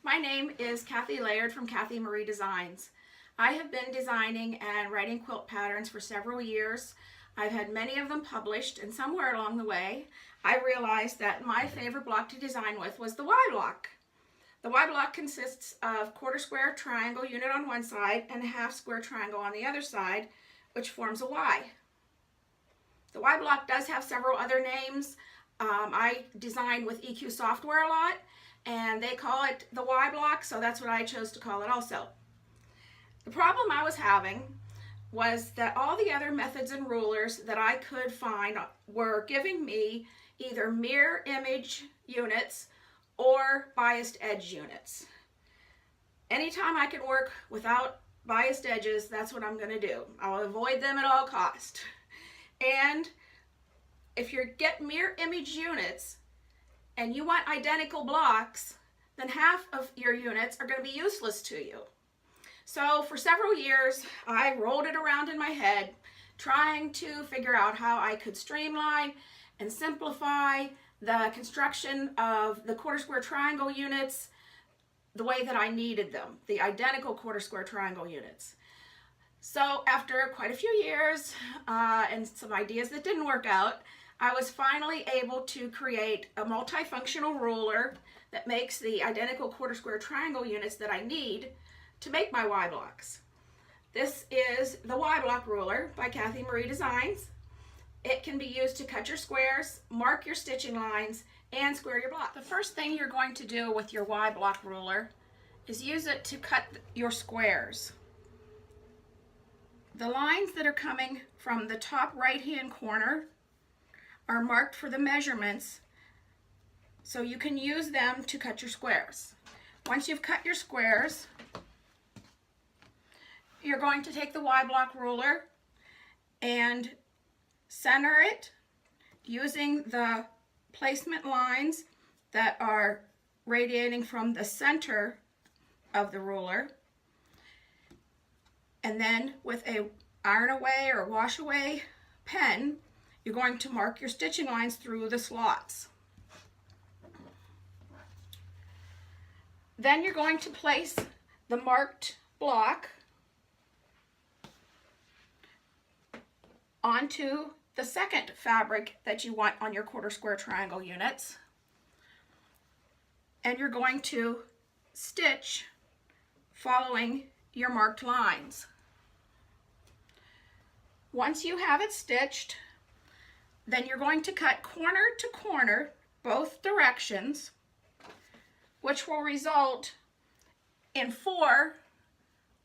My name is Cathey Laird from Cathey Marie Designs. I have been designing and writing quilt patterns for several years. I've had many of them published, and somewhere along the way I realized that my favorite block to design with was the Y block. The Y block consists of quarter square triangle unit on one side and a half square triangle on the other side, which forms a Y. The Y block does have several other names. I design with EQ software a lot, and they call it the Y block, so that's what I chose to call it also. The problem I was having was that all the other methods and rulers that I could find were giving me either mirror image units or biased edge units. Anytime I can work without biased edges, that's what I'm going to do. I'll avoid them at all cost. And if you get mirror image units and you want identical blocks, then half of your units are going to be useless to you. So for several years, I rolled it around in my head, trying to figure out how I could streamline and simplify the construction of the quarter square triangle units the way that I needed them, the identical quarter square triangle units. So after quite a few years and some ideas that didn't work out, I was finally able to create a multifunctional ruler that makes the identical quarter square triangle units that I need to make my Y blocks. This is the Y block ruler by Cathey Marie Designs. It can be used to cut your squares, mark your stitching lines, and square your block. The first thing you're going to do with your Y block ruler is use it to cut your squares. The lines that are coming from the top right hand corner are marked for the measurements, so you can use them to cut your squares. Once you've cut your squares, you're going to take the Y block ruler and center it using the placement lines that are radiating from the center of the ruler. And then with a iron away or wash away pen, you're going to mark your stitching lines through the slots. Then you're going to place the marked block onto the second fabric that you want on your quarter square triangle units. And you're going to stitch following your marked lines. Once you have it stitched, then you're going to cut corner to corner, both directions, which will result in 4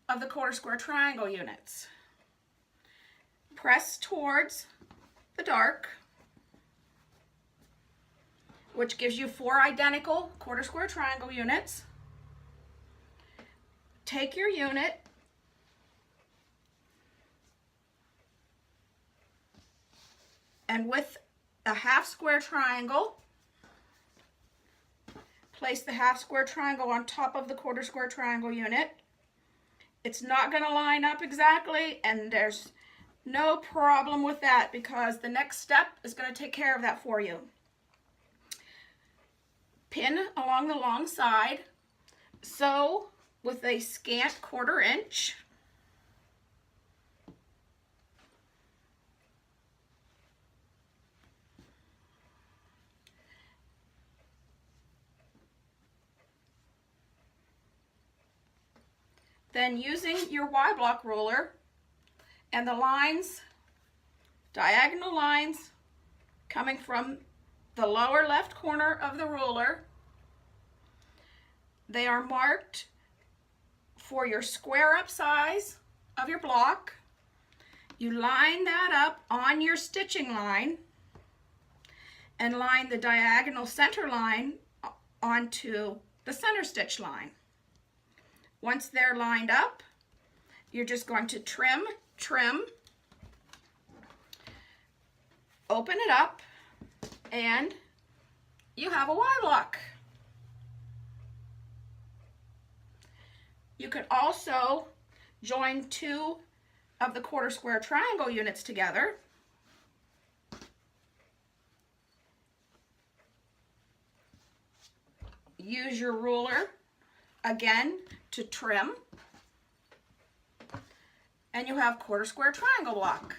of the quarter square triangle units. Press towards the dark, which gives you 4 identical quarter square triangle units. Take your unit and with a half square triangle, place the half square triangle on top of the quarter square triangle unit. It's not going to line up exactly, and there's no problem with that because the next step is going to take care of that for you. Pin along the long side, sew with a scant 1/4 inch. Then using your Y block ruler and the lines, diagonal lines coming from the lower left corner of the ruler, they are marked for your square up size of your block. You line that up on your stitching line and line the diagonal center line onto the center stitch line. Once they're lined up, you're just going to trim, open it up, and you have a Y block. You could also join 2 of the quarter square triangle units together. Use your ruler again to trim, and you have quarter square triangle block.